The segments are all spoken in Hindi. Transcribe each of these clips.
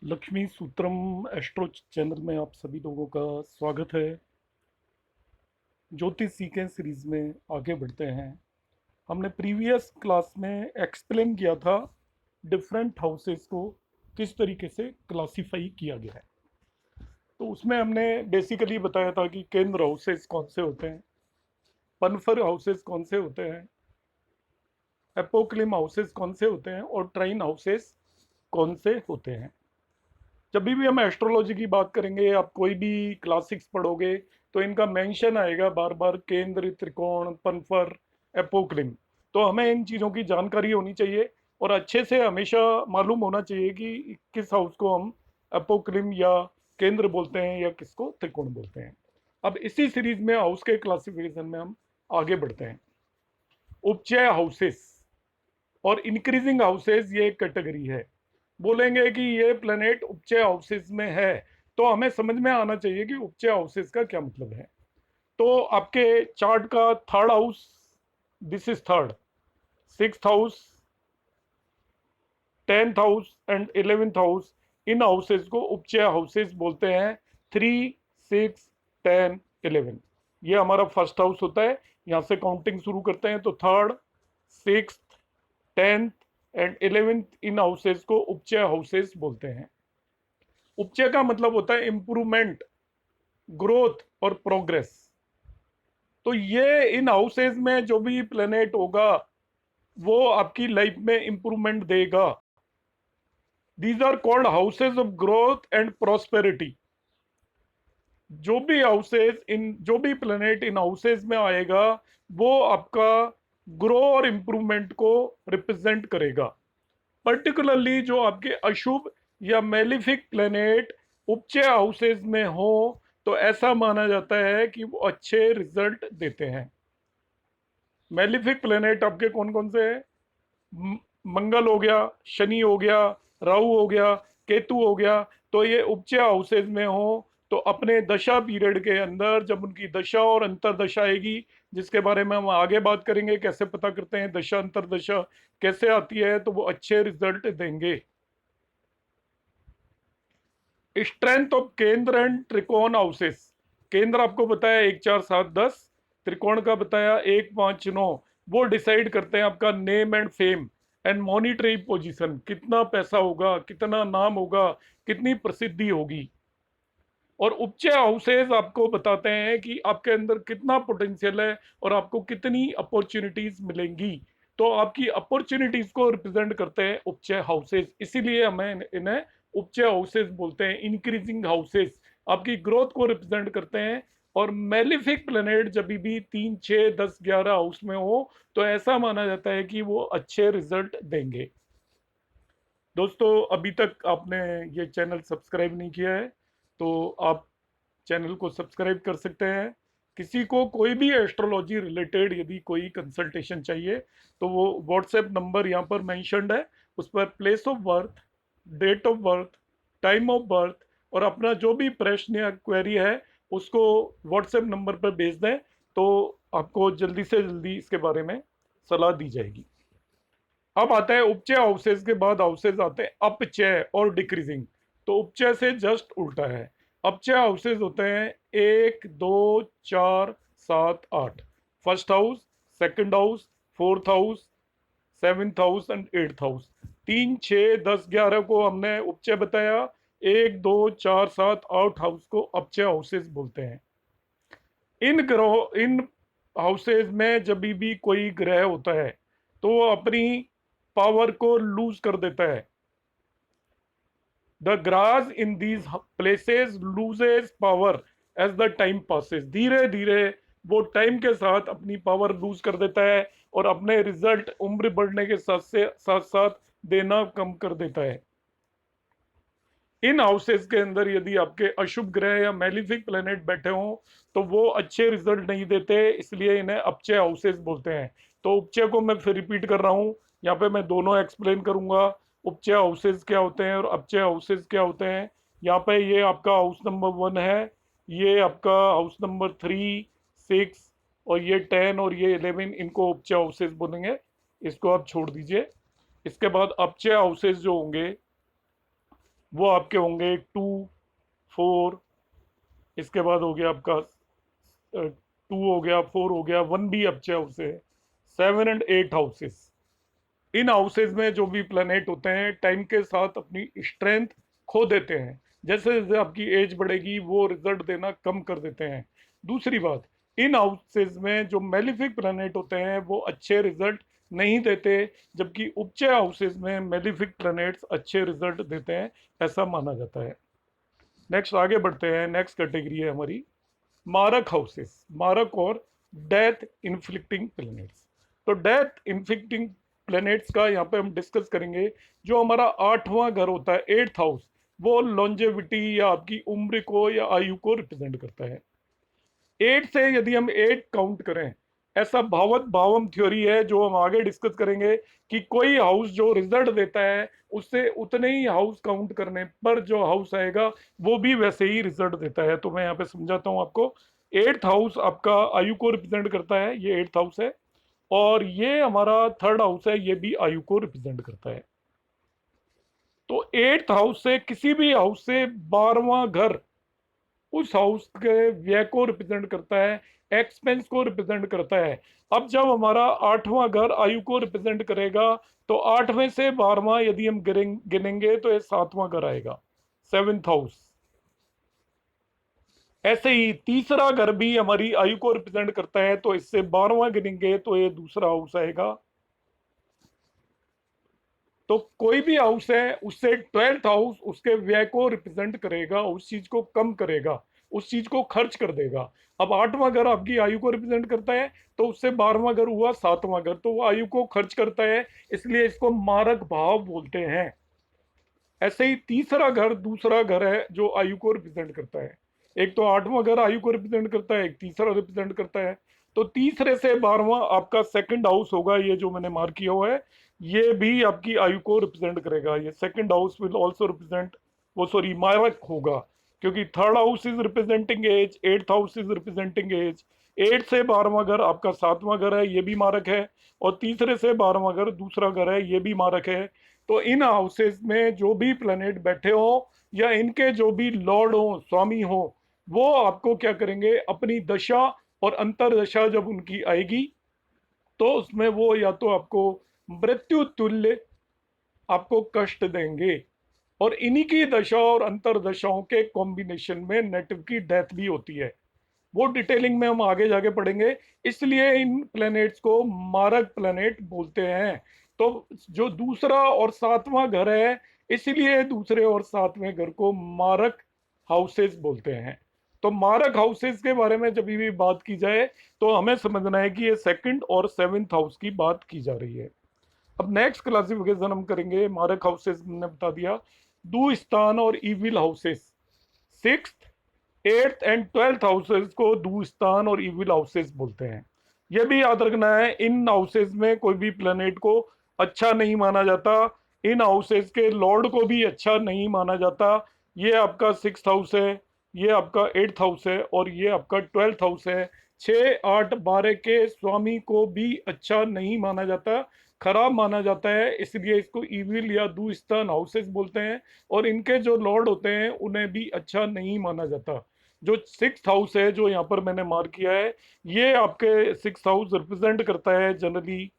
लक्ष्मी सूत्रम एस्ट्रो चैनल में आप सभी लोगों का स्वागत है। ज्योतिष सीखें सीरीज में आगे बढ़ते हैं। हमने प्रीवियस क्लास में एक्सप्लेन किया था डिफरेंट हाउसेस को किस तरीके से क्लासिफाई किया गया है। तो उसमें हमने बेसिकली बताया था कि केंद्र हाउसेस कौन से होते हैं, पनफर हाउसेस कौन से होते हैं, एपोक्लिम हाउसेस कौन से होते हैं और ट्राइन हाउसेस कौन से होते हैं। जब भी हम एस्ट्रोलॉजी की बात करेंगे, आप कोई भी क्लासिक्स पढ़ोगे तो इनका मेंशन आएगा बार बार, केंद्र, त्रिकोण, पनफर, एपोक्लिम। तो हमें इन चीज़ों की जानकारी होनी चाहिए और अच्छे से हमेशा मालूम होना चाहिए कि किस हाउस को हम एपोक्लिम या केंद्र बोलते हैं या किसको त्रिकोण बोलते हैं। अब इसी सीरीज में हाउस के क्लासिफिकेशन में हम आगे बढ़ते हैं। उपचय हाउसेस और इंक्रीजिंग हाउसेस ये एक कैटेगरी है। बोलेंगे कि ये प्लेनेट उपचय हाउसेस में है, तो हमें समझ में आना चाहिए कि उपचय हाउसेस का क्या मतलब है। तो आपके चार्ट का third house, this is third, sixth house, 10th house and 11th house, in houses को उपचय हाउसेस बोलते हैं। 3, 6, 10, 11, ये हमारा फर्स्ट हाउस होता है। यहाँ से काउंटिंग शुरू करते हैं तो third, six, 10th and 11th, in houses को उपचय हाउसेस बोलते हैं। उपचय का मतलब होता है इंप्रूवमेंट, ग्रोथ और प्रोग्रेस। तो ये इन हाउसेस में जो भी प्लेनेट होगा वो आपकी लाइफ में इंप्रूवमेंट देगा। These are called houses of growth and prosperity. जो भी प्लेनेट इन हाउसेस में आएगा वो आपका ग्रो और इंप्रूवमेंट को रिप्रेजेंट करेगा। पर्टिकुलरली जो आपके अशुभ या मेलिफिक प्लेनेट उपचय हाउसेस में हो तो ऐसा माना जाता है कि वो अच्छे रिजल्ट देते हैं। मेलिफिक प्लेनेट आपके कौन कौन से हैं? मंगल हो गया, शनि हो गया, राहु हो गया, केतु हो गया। तो ये उपचय हाउसेस में हो तो अपने दशा पीरियड के अंदर जब उनकी दशा और अंतरदशा आएगी, जिसके बारे में हम आगे बात करेंगे, कैसे पता करते हैं दशा अंतरदशा कैसे आती है, तो वो अच्छे रिजल्ट देंगे। स्ट्रेंथ ऑफ केंद्र एंड त्रिकोण हाउसेस। केंद्र आपको बताया 1, 4, 7, 10, त्रिकोण का बताया 1, 5, 9। वो डिसाइड करते हैं आपका name and fame and monetary position, कितना पैसा होगा, कितना नाम होगा, कितनी प्रसिद्धि होगी। और उपचय हाउसेस आपको बताते हैं कि आपके अंदर कितना पोटेंशियल है और आपको कितनी अपॉर्चुनिटीज मिलेंगी। तो आपकी अपॉर्चुनिटीज को रिप्रेजेंट करते हैं उपचय हाउसेस, इसीलिए हमें इन्हें उपचय हाउसेस बोलते हैं। इंक्रीजिंग हाउसेस आपकी ग्रोथ को रिप्रेजेंट करते हैं। और मेलिफिक प्लेनेट जब भी 3, 6, 10, 11 हाउस में हो तो ऐसा माना जाता है कि वो अच्छे रिजल्ट देंगे। दोस्तों, अभी तक आपने ये चैनल सब्सक्राइब नहीं किया है तो आप चैनल को सब्सक्राइब कर सकते हैं। किसी को कोई भी एस्ट्रोलॉजी रिलेटेड यदि कोई कंसल्टेशन चाहिए तो वो व्हाट्सएप नंबर यहाँ पर मेंशन्ड है, उस पर place of birth, date of birth, time of birth और अपना जो भी प्रश्न या क्वेरी है उसको व्हाट्सएप नंबर पर भेज दें तो आपको जल्दी से जल्दी इसके बारे में सलाह दी जाएगी। अब आता है उपचय हाउसेस के बाद हाउसेस आते हैं अपचय और डिक्रीजिंग। तो उपचय से जस्ट उल्टा है। अपचय हाउसेस होते हैं 1, 2, 4, 7, 8। First house, second house, fourth house, seventh house and eighth house. 3, 6, 10, 11 को हमने उपचय बताया। 1, 2, 4, 7, 8 हाउस को अपचय हाउसेस बोलते हैं। इन हाउसेज में जब भी कोई ग्रह होता है तो वो अपनी पावर को लूज कर देता है। The grass in these places loses power as the time passes. धीरे धीरे वो टाइम के साथ अपनी पावर लूज कर देता है और अपने रिजल्ट उम्र बढ़ने के साथ साथ देना कम कर देता है। इन हाउसेस के अंदर यदि आपके अशुभ ग्रह या मेलिफिक प्लेनेट बैठे हों तो वो अच्छे रिजल्ट नहीं देते, इसलिए इन्हें अपचय हाउसेस बोलते हैं। तो उपचय को मैं फिर रिपीट कर रहा हूँ, यहाँ पे मैं दोनों एक्सप्लेन करूंगा। उपचय हाउसेस क्या होते हैं और अपचय हाउसेस क्या होते हैं। यहाँ पे ये आपका हाउस नंबर 1 है, ये आपका हाउस नंबर 3, 6 और ये 10 और ये 11, इनको उपचय हाउसेस बोलेंगे। इसको आप छोड़ दीजिए। इसके बाद अपचय हाउसेस जो होंगे वो आपके होंगे 2, 4, इसके बाद हो गया आपका 2 हो गया, 4 हो गया, 1 भी अच्छे हाउस है, 7 एंड 8 हाउसेस। इन हाउसेज में जो भी प्लेनेट होते हैं टाइम के साथ अपनी स्ट्रेंथ खो देते हैं। जैसे जैसे आपकी एज बढ़ेगी वो रिजल्ट देना कम कर देते हैं। दूसरी बात, इन हाउसेज में जो मेलिफिक प्लेनेट होते हैं वो अच्छे रिजल्ट नहीं देते, जबकि उपचय हाउसेज में मेलिफिक प्लैनेट्स अच्छे रिजल्ट देते हैं, ऐसा माना जाता है। नेक्स्ट आगे बढ़ते हैं। नेक्स्ट कैटेगरी है हमारी मारक हाउसेस, मारक और डेथ इन्फ्लिक्टिंग प्लैनेट्स। तो डेथ इन्फ्लिक्टिंग प्लैनेट्स का यहाँ पे हम डिस्कस करेंगे। जो हमारा 8वां घर होता है, 8th हाउस, वो लॉन्जेविटी या आपकी उम्र को या आयु को रिप्रेजेंट करता है। 8 से यदि हम 8 काउंट करें, ऐसा भावत भावम थ्योरी है जो हम आगे डिस्कस करेंगे कि कोई हाउस जो रिजल्ट देता है उससे उतने ही हाउस काउंट करने पर जो हाउस आएगा वो भी वैसे ही रिजल्ट देता है। तो मैं यहाँ पे समझाता हूँ आपको। 8th हाउस आपका आयु को रिप्रेजेंट करता है, ये 8th हाउस है। और ये हमारा 3rd हाउस है, ये भी आयु को रिप्रेजेंट करता है। तो 8th हाउस से किसी भी हाउस से 12वां घर उस हाउस के व्यय को रिप्रेजेंट करता है, एक्सपेंस को रिप्रेजेंट करता है। अब जब हमारा 8वां घर आयु को रिप्रेजेंट करेगा, तो 8वें से 12वां यदि हम गिनेंगे तो ये 7वां घर आएगा, 7th हाउस। ऐसे ही तीसरा घर भी हमारी आयु को रिप्रेजेंट करता है, तो इससे 12वां गिनेंगे तो ये दूसरा हाउस आएगा। तो कोई भी हाउस है उससे 12th हाउस उसके व्यय को रिप्रेजेंट करेगा, उस चीज को कम करेगा, उस चीज को खर्च कर देगा। अब 8वां घर आपकी आयु को रिप्रेजेंट करता है, तो उससे 12वां घर हुआ 7वां घर, तो वो आयु को खर्च करता है, इसलिए इसको मारक भाव बोलते हैं। ऐसे ही तीसरा घर दूसरा घर है जो आयु को रिप्रेजेंट करता है। एक तो 8वां घर आयु को रिप्रेजेंट करता है, एक तीसरा रिप्रेजेंट करता है। तो तीसरे से 12वां आपका सेकंड हाउस होगा, ये जो मैंने मार्क किया हुआ है, ये भी आपकी आयु को रिप्रेजेंट करेगा। ये second house will also represent, वो सॉरी मारक होगा, क्योंकि 3rd house is representing age, 8th house is representing age. 8 से 12वां घर आपका 7वां घर है, ये भी मारक है। और तीसरे से 12वां घर दूसरा घर है, ये भी मारक है। तो इन हाउसेस में जो भी प्लेनेट बैठे हो या इनके जो भी लॉर्ड हो, स्वामी हो, वो आपको क्या करेंगे, अपनी दशा और अंतरदशा जब उनकी आएगी तो उसमें वो या तो आपको मृत्यु तुल्य आपको कष्ट देंगे। और इन्हीं की दशा और अंतरदशाओं के कॉम्बिनेशन में नेटिव की डेथ भी होती है। वो डिटेलिंग में हम आगे जाके पढ़ेंगे। इसलिए इन प्लैनेट्स को मारक प्लैनेट बोलते हैं। तो जो दूसरा और 7वां घर है, इसलिए दूसरे और 7वें घर को मारक हाउसेस बोलते हैं। तो मारक हाउसेस के बारे में जब भी बात की जाए तो हमें समझना है कि ये सेकंड और 7th हाउस की बात की जा रही है। अब नेक्स्ट क्लासिफिकेशन हम करेंगे। मारक हाउसेस ने बता दिया, दुस्थान और evil houses. 6th, 8th and 12th houses को दुस्थान और इविल हाउसेस बोलते हैं। यह भी याद रखना है, इन हाउसेस में कोई भी प्लेनेट को अच्छा नहीं माना जाता, इन हाउसेस के लॉर्ड को भी अच्छा नहीं माना जाता। ये आपका 6th हाउस है, ये आपका 8th हाउस है और ये आपका 12th हाउस है। 6, 8, 12 के स्वामी को भी अच्छा नहीं माना जाता, खराब माना जाता है, इसलिए इसको इविल या दुस्तान हाउसेस बोलते हैं। और इनके जो लॉर्ड होते हैं उन्हें भी अच्छा नहीं माना जाता। जो 6th हाउस है जो यहाँ पर मैंने मार्क किया है, ये आपके 6th हाउस रिप्रेजेंट करता है जनरली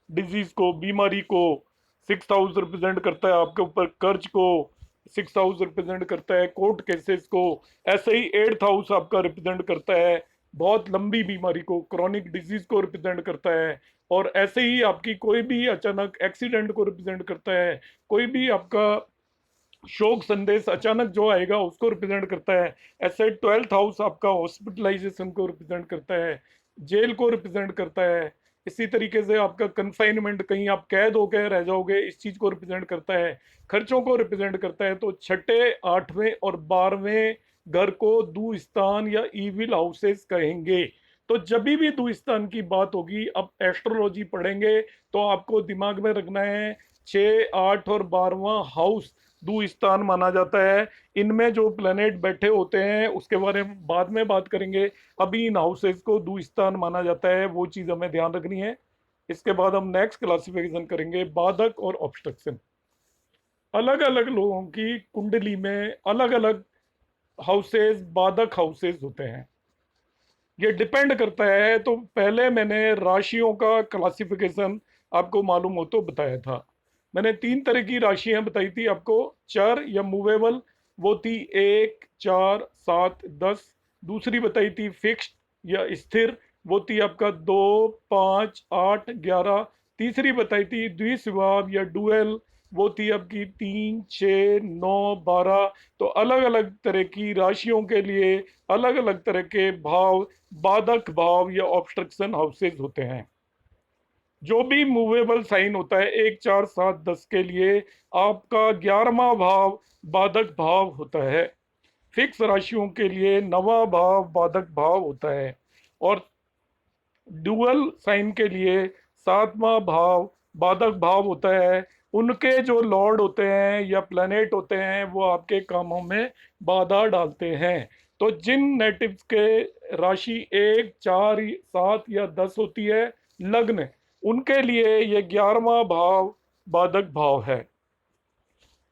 डिजीज को, बीमारी को। 6th हाउस रिप्रेजेंट करता है आपके ऊपर कर्ज को। 6th हाउस रिप्रेजेंट करता है कोर्ट केसेस को। ऐसे ही 8th हाउस आपका रिप्रेजेंट करता है बहुत लंबी बीमारी को, क्रॉनिक डिजीज को रिप्रेजेंट करता है। और ऐसे ही आपकी कोई भी अचानक एक्सीडेंट को रिप्रेजेंट करता है, कोई भी आपका शोक संदेश अचानक जो आएगा उसको रिप्रेजेंट करता है। ऐसे 12th हाउस आपका हॉस्पिटलाइजेशन को रिप्रेजेंट करता है, जेल को रिप्रेजेंट करता है। इसी तरीके से आपका कन्फाइनमेंट, कहीं आप कैद होकर रह जाओगे, इस चीज को रिप्रेजेंट करता है। खर्चों को रिप्रेजेंट करता है। तो 6ठे, 8वें और 12वें घर को दुस्थान या इविल हाउसेस कहेंगे। तो जब भी दुस्थान की बात होगी, अब एस्ट्रोलॉजी पढ़ेंगे तो आपको दिमाग में रखना है 6, 8 और 12वां हाउस दुस्थान माना जाता है। इनमें जो प्लेनेट बैठे होते हैं उसके बारे में बाद में बात करेंगे। अभी इन हाउसेस को दुस्थान माना जाता है, वो चीज हमें ध्यान रखनी है। इसके बाद हम नेक्स्ट क्लासिफिकेशन करेंगे, बाधक और ऑब्स्ट्रक्शन। अलग अलग लोगों की कुंडली में अलग अलग हाउसेस, बाधक हाउसेस होते हैं। ये डिपेंड करता है। तो पहले मैंने राशियों का क्लासिफिकेशन आपको मालूम हो तो बताया था। मैंने तीन तरह की राशियां बताई थी आपको। चर या मूवेबल, वो थी 1, 4, 7, 10। दूसरी बताई थी फिक्स्ड या स्थिर, वो थी आपका 2, 5, 8, 11। तीसरी बताई थी द्विस्वभाव या डुअल, वो थी आपकी 3, 6, 9, 12। तो अलग अलग तरह की राशियों के लिए अलग अलग तरह के भाव, बाधक भाव या ऑब्स्ट्रक्शन हाउसेज होते हैं। जो भी मूवेबल साइन होता है 1, 4, 7, 10 के लिए आपका 11वां भाव बाधक भाव होता है। फिक्स राशियों के लिए 9वां भाव बाधक भाव होता है। और डुअल साइन के लिए 7वां भाव बाधक भाव होता है। उनके जो लॉर्ड होते हैं या प्लैनेट होते हैं वो आपके कामों में बाधा डालते हैं। तो जिन नेटिव्स के राशि 1, 4, 7 या 10 होती है लग्न, उनके लिए ये 11वां भाव बाधक भाव है।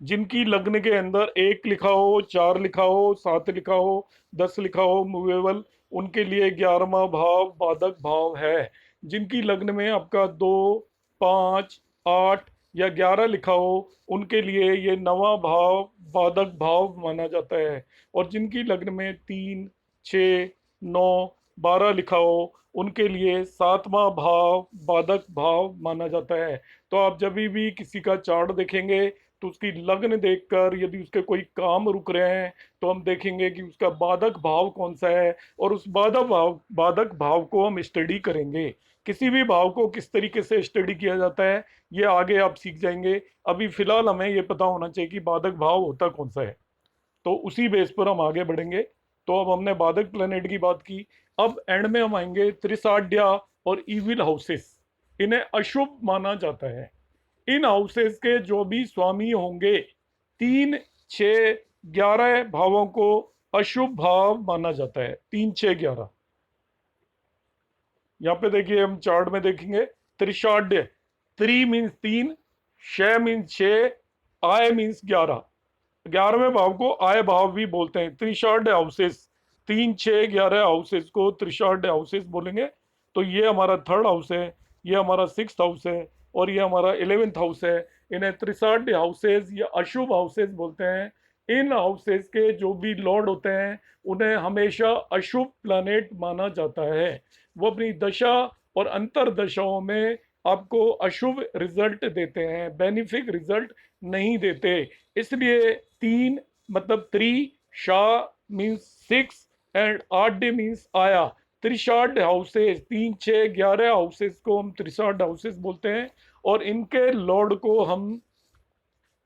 जिनकी लग्न के अंदर 1 लिखा हो, 4 लिखा हो, 7 लिखा हो, 10 लिखा हो मूवेबल, उनके लिए 11वां भाव बाधक भाव है। जिनकी लग्न में आपका 2, 5, 8 या 11 लिखा हो, उनके लिए ये 9वां भाव बाधक भाव माना जाता है। और जिनकी लग्न में 3, 6, 9, 12 लिखा हो, उनके लिए 7वां भाव बाधक भाव माना जाता है। तो आप जब भी किसी का चार्ट देखेंगे तो उसकी लग्न देखकर यदि उसके कोई काम रुक रहे हैं तो हम देखेंगे कि उसका बाधक भाव कौन सा है, और उस बाधक भाव को हम स्टडी करेंगे। किसी भी भाव को किस तरीके से स्टडी किया जाता है ये आगे आप सीख जाएंगे। अभी फिलहाल हमें ये पता होना चाहिए कि बाधक भाव होता कौन सा है, तो उसी बेस पर हम आगे बढ़ेंगे। तो अब हमने बाधक प्लेनेट की बात की। अब एंड में हम आएंगे त्रिसाड्या और इविल हाउसेस। इन्हें अशुभ माना जाता है। इन हाउसेस के जो भी स्वामी होंगे, 3, 6, 11 भावों को अशुभ भाव माना जाता है। 3, 6, 11 यहाँ पे देखिए, हम चार्ट में देखेंगे। त्रिशाड्य, त्रि मीन्स 3, श मीन्स 6, आय मीन्स 11। 11वें भाव को आय भाव भी बोलते हैं। त्रिशार्ड हाउसेस, 3, 6, 11 हाउसेस को त्रिशार्ड हाउसेस बोलेंगे। तो ये हमारा थर्ड हाउस है, ये हमारा सिक्स्थ हाउस है, और ये हमारा 11th हाउस है। इन्हें त्रिशार्ड हाउसेस या अशुभ हाउसेस बोलते हैं। इन हाउसेस के जो भी लॉर्ड होते हैं उन्हें हमेशा अशुभ प्लैनेट माना जाता है। वो अपनी दशा और अंतर दशाओं में आपको अशुभ रिजल्ट देते हैं, बेनिफिक रिजल्ट नहीं देते। इसलिए 3 मतलब त्रि, शाह मीन्स 6 एंड आड्य मीन्स आया। त्रिशार्ड हाउसेस, 3, 6, 11 हाउसेस को हम त्रिशार्ड हाउसेस बोलते हैं। और इनके लॉर्ड को हम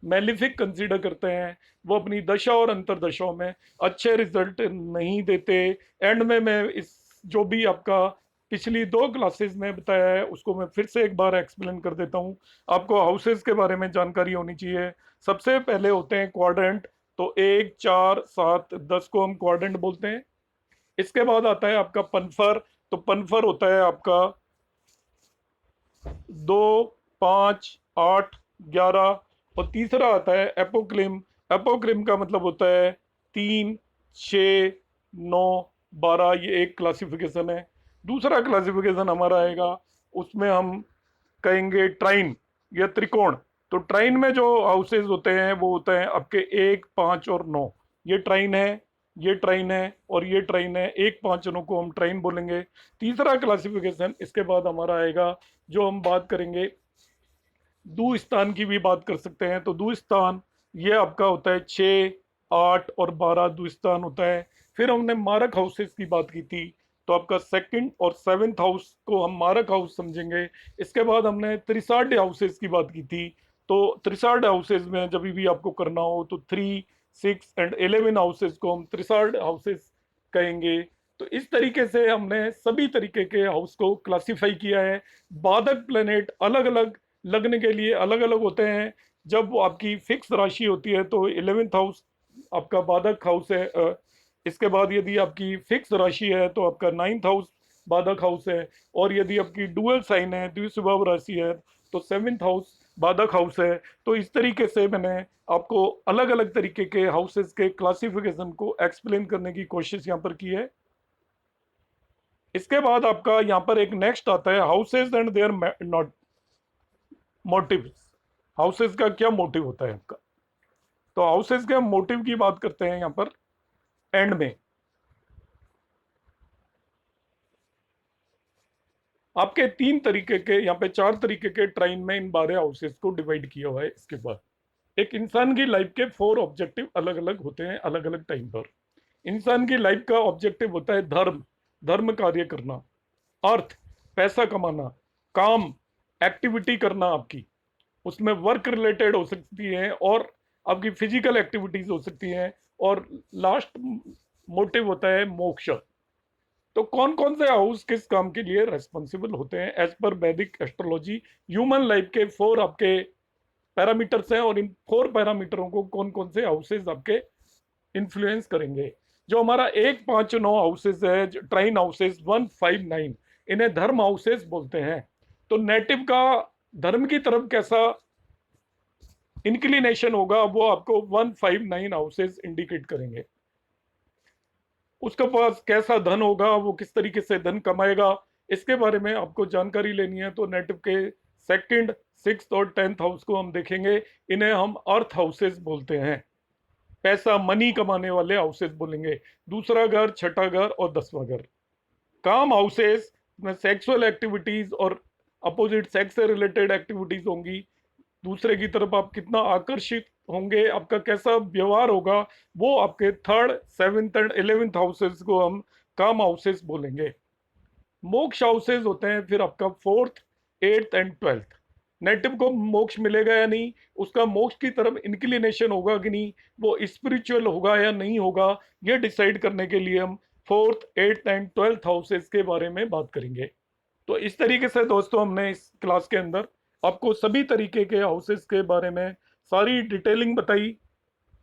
मेलिफिक कंसीडर करते हैं। वो अपनी दशा और अंतरदशाओं में अच्छे रिजल्ट नहीं देते। एंड में मैं इस जो भी आपका पिछली 2 क्लासेस में बताया है उसको मैं फिर से एक बार एक्सप्लेन कर देता हूँ। आपको हाउसेस के बारे में जानकारी होनी चाहिए। सबसे पहले होते हैं क्वाड्रेंट। तो 1, 4, 7, 10 को हम क्वाड्रेंट बोलते हैं। इसके बाद आता है आपका पनफर। तो पनफर होता है आपका 2, 5, 8, 11। और तीसरा आता है एपोक्लिम। एपोक्लिम का मतलब होता है 3, 6, 9, 12। ये एक क्लासिफिकेशन है। दूसरा क्लासिफिकेशन हमारा आएगा, उसमें हम कहेंगे ट्राइन या त्रिकोण। तो ट्राइन में जो हाउसेज होते हैं वो होते हैं आपके 1, 5 और 9। ये ट्राइन है, ये ट्राइन है और ये ट्राइन है। 1, 5 और 9 को हम ट्राइन बोलेंगे। तीसरा क्लासिफिकेशन इसके बाद हमारा आएगा, जो हम बात करेंगे दू स्थान की भी बात कर सकते हैं। तो दू स्थान ये आपका होता है 6, 8 और 12 दू स्थान होता है। फिर हमने मारक हाउसेस की बात की थी। तो आपका सेकंड और 7th हाउस को हम मारक हाउस समझेंगे। इसके बाद हमने त्रिसाड्य हाउसेस की बात की थी। तो त्रिसाड्य हाउसेस में जब भी आपको करना हो तो 3, 6 एंड 11 हाउसेस को हम त्रिसाड्य हाउसेस कहेंगे। तो इस तरीके से हमने सभी तरीके के हाउस को क्लासिफाई किया है। बाधक प्लेनेट अलग अलग लगने के लिए अलग अलग होते हैं। जब वो आपकी फिक्स राशि होती है तो 11th हाउस आपका बाधक हाउस है। इसके बाद यदि आपकी फिक्स राशि है तो आपका 9th हाउस बाधक हाउस है। और यदि आपकी डुअल साइन है, द्विस्वभाव राशि है, तो 7th हाउस बादक हाउस है। तो इस तरीके से मैंने आपको अलग अलग तरीके के हाउसेस के क्लासिफिकेशन को एक्सप्लेन करने की कोशिश यहाँ पर की है। इसके बाद आपका यहाँ पर एक नेक्स्ट आता है houses and they're not motives. Houses का क्या मोटिव होता है आपका, तो हाउसेज के मोटिव की बात करते हैं यहाँ पर एंड में। आपके तीन तरीके के, यहाँ पे चार तरीके के ट्राइन में इन 12 हाउसेस को डिवाइड किया हुआ है। इसके बाद एक इंसान की लाइफ के 4 ऑब्जेक्टिव अलग अलग होते हैं अलग अलग टाइम पर। इंसान की लाइफ का ऑब्जेक्टिव होता है धर्म, धर्म कार्य करना, अर्थ पैसा कमाना, काम एक्टिविटी करना आपकी, उसमें वर्क रिलेटेड हो सकती है और आपकी फिजिकल एक्टिविटीज हो सकती हैं, और लास्ट मोटिव होता है मोक्ष। तो कौन कौन से हाउस किस काम के लिए रेस्पॉन्सिबल होते हैं एज पर वैदिक एस्ट्रोलॉजी। ह्यूमन लाइफ के 4 आपके पैरामीटर्स हैं और इन 4 पैरामीटरों को कौन कौन से हाउसेज आपके इन्फ्लुएंस करेंगे। जो हमारा 1, 5, 9 हाउसेज है, ट्राइन हाउसेज 1, 5, 9, इन्हें धर्म हाउसेज बोलते हैं। तो नेटिव का धर्म की तरफ कैसा इंक्लिनेशन होगा वो आपको 1, 5, 9 हाउसेज इंडिकेट करेंगे। उसके पास कैसा धन होगा, वो किस तरीके से धन कमाएगा, इसके बारे में आपको जानकारी लेनी है तो नेटिव के 2nd, 6th और 10th हाउस को हम देखेंगे। इन्हें हम अर्थ हाउसेस बोलते हैं, पैसा मनी कमाने वाले हाउसेस बोलेंगे। दूसरा घर, छठा घर और 10वां घर। काम हाउसेस में सेक्सुअल एक्टिविटीज और अपोजिट सेक्स से रिलेटेड एक्टिविटीज होंगी। दूसरे की तरफ आप कितना आकर्षित होंगे, आपका कैसा व्यवहार होगा, वो आपके 3rd, 7th and 11th houses को हम काम हाउसेस बोलेंगे। मोक्ष हाउसेस होते हैं फिर आपका 4th, 8th and 12th। Native को मोक्ष मिलेगा या नहीं, उसका मोक्ष की तरफ इंक्लिनेशन होगा कि नहीं, वो स्पिरिचुअल होगा या नहीं होगा, ये डिसाइड करने के लिए हम 4th, 8th and 12th houses के बारे में बात करेंगे। तो इस तरीके से दोस्तों हमने इस क्लास के अंदर आपको सभी तरीके के हाउसेस के बारे में सारी डिटेलिंग बताई,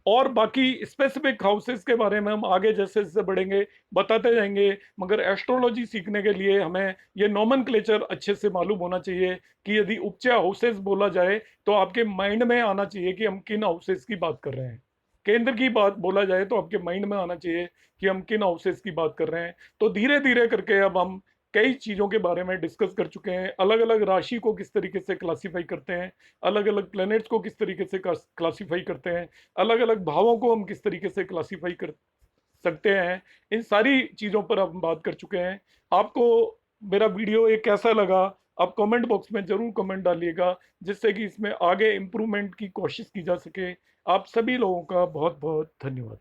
और बाकी स्पेसिफिक हाउसेस के बारे में हम आगे जैसे जैसे बढ़ेंगे बताते जाएंगे। मगर एस्ट्रोलॉजी सीखने के लिए हमें ये नोमेनक्लेचर अच्छे से मालूम होना चाहिए कि यदि उपचय हाउसेस बोला जाए तो आपके माइंड में आना चाहिए कि हम किन हाउसेस की बात कर रहे हैं। केंद्र की बात बोला जाए तो आपके माइंड में आना चाहिए कि हम किन हाउसेस की बात कर रहे हैं। तो धीरे धीरे करके अब हम कई चीज़ों के बारे में डिस्कस कर चुके हैं। अलग अलग राशि को किस तरीके से क्लासीफाई करते हैं, अलग अलग प्लैनेट्स को किस तरीके से क्लासीफाई करते हैं, अलग अलग भावों को हम किस तरीके से क्लासीफाई कर सकते हैं, इन सारी चीज़ों पर हम बात कर चुके हैं। आपको मेरा वीडियो ये कैसा लगा, आप कमेंट बॉक्स में ज़रूर कमेंट डालिएगा, जिससे कि इसमें आगे इम्प्रूवमेंट की कोशिश की जा सके। आप सभी लोगों का बहुत बहुत धन्यवाद।